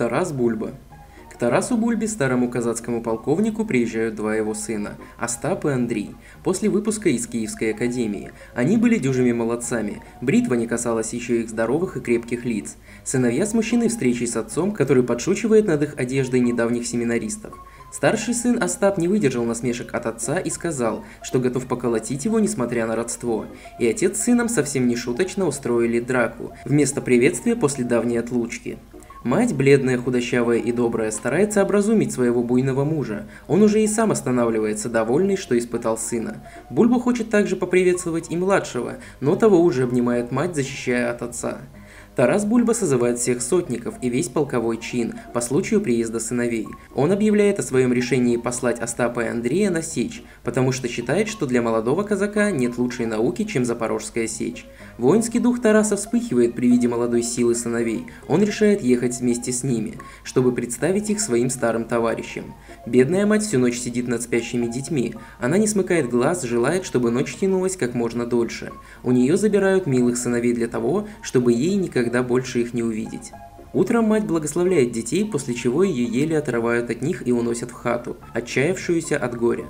Тарас Бульба. К Тарасу Бульбе, старому казацкому полковнику, приезжают два его сына – Остап и Андрей, после выпуска из Киевской академии. Они были дюжими молодцами, бритва не касалась еще их здоровых и крепких лиц. Сыновья смущены встречей с отцом, который подшучивает над их одеждой недавних семинаристов. Старший сын Остап не выдержал насмешек от отца и сказал, что готов поколотить его, несмотря на родство. И отец с сыном совсем не шуточно устроили драку, вместо приветствия после давней отлучки. Мать, бледная, худощавая и добрая, старается образумить своего буйного мужа. Он уже и сам останавливается, довольный, что испытал сына. Бульба хочет также поприветствовать и младшего, но того уже обнимает мать, защищая от отца. Тарас Бульба созывает всех сотников и весь полковой чин по случаю приезда сыновей. Он объявляет о своем решении послать Остапа и Андрея на сечь, потому что считает, что для молодого казака нет лучшей науки, чем Запорожская сечь. Воинский дух Тараса вспыхивает при виде молодой силы сыновей. Он решает ехать вместе с ними, чтобы представить их своим старым товарищам. Бедная мать всю ночь сидит над спящими детьми. Она не смыкает глаз, желает, чтобы ночь тянулась как можно дольше. У нее забирают милых сыновей для того, чтобы ей никогда больше их не увидеть. Утром мать благословляет детей, после чего ее еле отрывают от них и уносят в хату, отчаявшуюся от горя.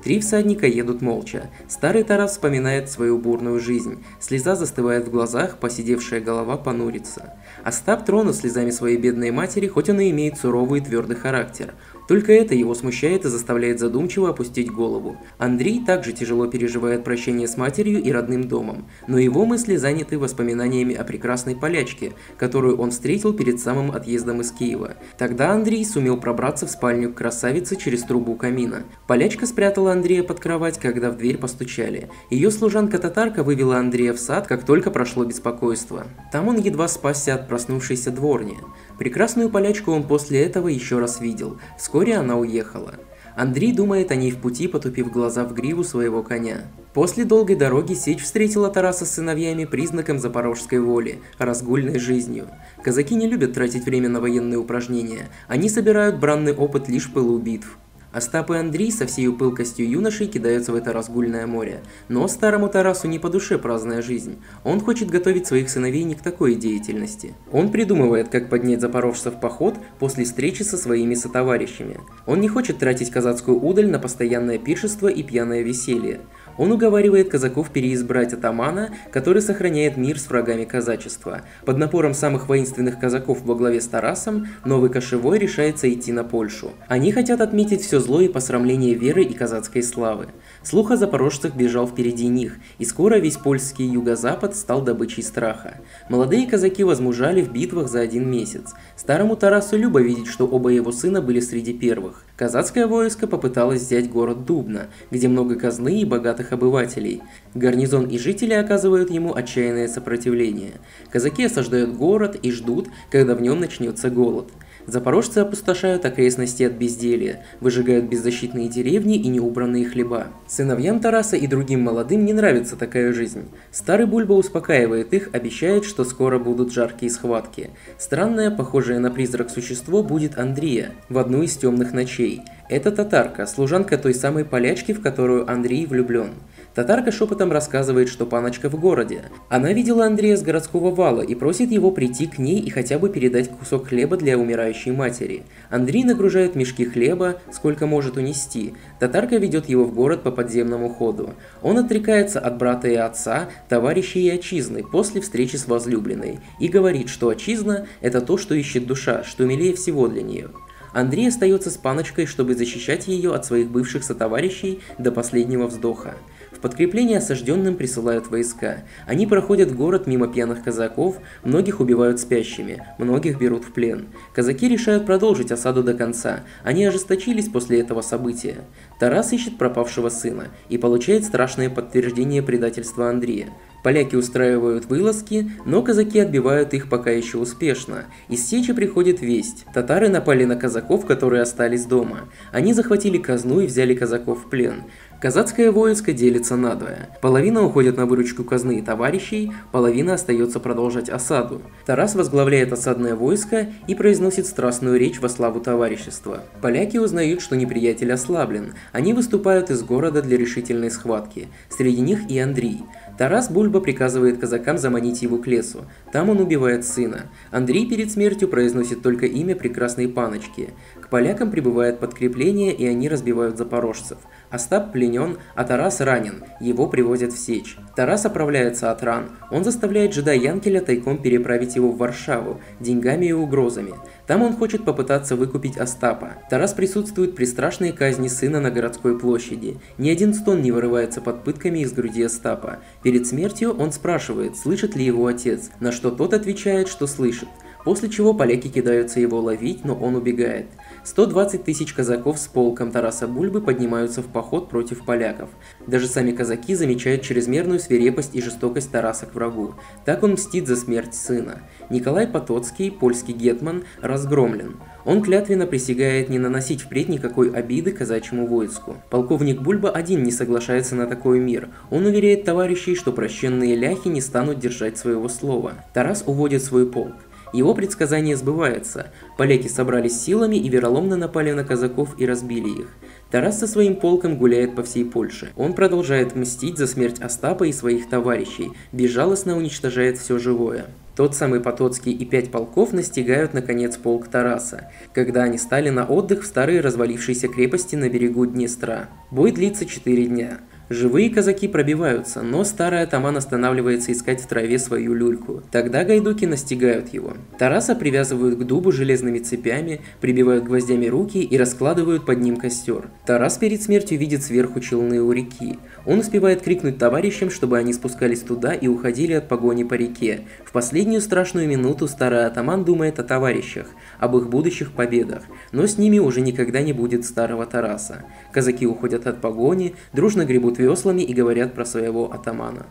Три всадника едут молча. Старый Тарас вспоминает свою бурную жизнь. Слеза застывает в глазах, поседевшая голова понурится. Остап тронут слезами своей бедной матери, хоть он и имеет суровый и твердый характер. Только это его смущает и заставляет задумчиво опустить голову. Андрей также тяжело переживает прощение с матерью и родным домом, но его мысли заняты воспоминаниями о прекрасной полячке, которую он встретил перед самым отъездом из Киева. Тогда Андрей сумел пробраться в спальню к красавице через трубу камина. Полячка спрятала Андрея под кровать, когда в дверь постучали. Ее служанка-татарка вывела Андрея в сад, как только прошло беспокойство. Там он едва спасся от проснувшейся дворни. Прекрасную полячку он после этого еще раз видел. Вскоре она уехала. Андрей думает о ней в пути, потупив глаза в гриву своего коня. После долгой дороги сечь встретила Тараса с сыновьями признаком запорожской воли, разгульной жизнью. Казаки не любят тратить время на военные упражнения, они собирают бранный опыт лишь в пылу битв. Остап и Андрей со всей пылкостью юношей кидаются в это разгульное море. Но старому Тарасу не по душе праздная жизнь. Он хочет готовить своих сыновей не к такой деятельности. Он придумывает, как поднять запорожцев в поход после встречи со своими сотоварищами. Он не хочет тратить казацкую удаль на постоянное пиршество и пьяное веселье. Он уговаривает казаков переизбрать атамана, который сохраняет мир с врагами казачества. Под напором самых воинственных казаков во главе с Тарасом, новый кошевой решается идти на Польшу. Они хотят отметить все зло и посрамление веры и казацкой славы. Слух о запорожцах бежал впереди них, и скоро весь польский юго-запад стал добычей страха. Молодые казаки возмужали в битвах за 1 месяц. Старому Тарасу любо видеть, что оба его сына были среди первых. Казацкое войско попыталось взять город Дубно, где много казны и богатых обывателей. Гарнизон и жители оказывают ему отчаянное сопротивление. Казаки осаждают город и ждут, когда в нем начнется голод. Запорожцы опустошают окрестности от безделья, выжигают беззащитные деревни и неубранные хлеба. Сыновьям Тараса и другим молодым не нравится такая жизнь. Старый Бульба успокаивает их, обещает, что скоро будут жаркие схватки. Странное, похожее на призрак существо будет Андрея в одну из темных ночей. Это татарка, служанка той самой полячки, в которую Андрей влюблен. Татарка шепотом рассказывает, что паночка в городе. Она видела Андрея с городского вала и просит его прийти к ней и хотя бы передать кусок хлеба для умирающей матери. Андрей нагружает мешки хлеба, сколько может унести. Татарка ведет его в город по подземному ходу. Он отрекается от брата и отца, товарищей и отчизны после встречи с возлюбленной и говорит, что отчизна – это то, что ищет душа, что милее всего для нее. Андрей остается с паночкой, чтобы защищать ее от своих бывших сотоварищей до последнего вздоха. В подкрепление осажденным присылают войска. Они проходят город мимо пьяных казаков, многих убивают спящими, многих берут в плен. Казаки решают продолжить осаду до конца. Они ожесточились после этого события. Тарас ищет пропавшего сына и получает страшное подтверждение предательства Андрея. Поляки устраивают вылазки, но казаки отбивают их пока еще успешно. Из сечи приходит весть. Татары напали на казаков, которые остались дома. Они захватили казну и взяли казаков в плен. Казацкое войско делится надвое. Половина уходит на выручку казны и товарищей, половина остается продолжать осаду. Тарас возглавляет осадное войско и произносит страстную речь во славу товарищества. Поляки узнают, что неприятель ослаблен. Они выступают из города для решительной схватки. Среди них и Андрей. Тарас Бульба приказывает казакам заманить его к лесу. Там он убивает сына. Андрей перед смертью произносит только имя прекрасной паночки. К полякам прибывает подкрепление, и они разбивают запорожцев. Остап пленен, а Тарас ранен. Его привозят в Сечь. Тарас оправляется от ран. Он заставляет жида Янкеля тайком переправить его в Варшаву, деньгами и угрозами. Там он хочет попытаться выкупить Остапа. Тарас присутствует при страшной казни сына на городской площади. Ни один стон не вырывается под пытками из груди Остапа. Перед смертью он спрашивает, слышит ли его отец, на что тот отвечает, что слышит. После чего поляки кидаются его ловить, но он убегает. 120 тысяч казаков с полком Тараса Бульбы поднимаются в поход против поляков. Даже сами казаки замечают чрезмерную свирепость и жестокость Тараса к врагу. Так он мстит за смерть сына. Николай Потоцкий, польский гетман, разгромлен. Он клятвенно присягает не наносить впредь никакой обиды казачьему войску. Полковник Бульба один не соглашается на такой мир. Он уверяет товарищей, что прощенные ляхи не станут держать своего слова. Тарас уводит свой полк. Его предсказание сбывается. Поляки собрались силами и вероломно напали на казаков и разбили их. Тарас со своим полком гуляет по всей Польше. Он продолжает мстить за смерть Остапа и своих товарищей, безжалостно уничтожает все живое. Тот самый Потоцкий и 5 полков настигают, наконец, полк Тараса, когда они стали на отдых в старой развалившейся крепости на берегу Днестра. Бой длится 4 дня. Живые казаки пробиваются, но старый атаман останавливается искать в траве свою люльку. Тогда гайдуки настигают его. Тараса привязывают к дубу железными цепями, прибивают гвоздями руки и раскладывают под ним костер. Тарас перед смертью видит сверху челны у реки. Он успевает крикнуть товарищам, чтобы они спускались туда и уходили от погони по реке. В последнюю страшную минуту старый атаман думает о товарищах, об их будущих победах, но с ними уже никогда не будет старого Тараса. Казаки уходят от погони, дружно гребут веслами и говорят про своего атамана.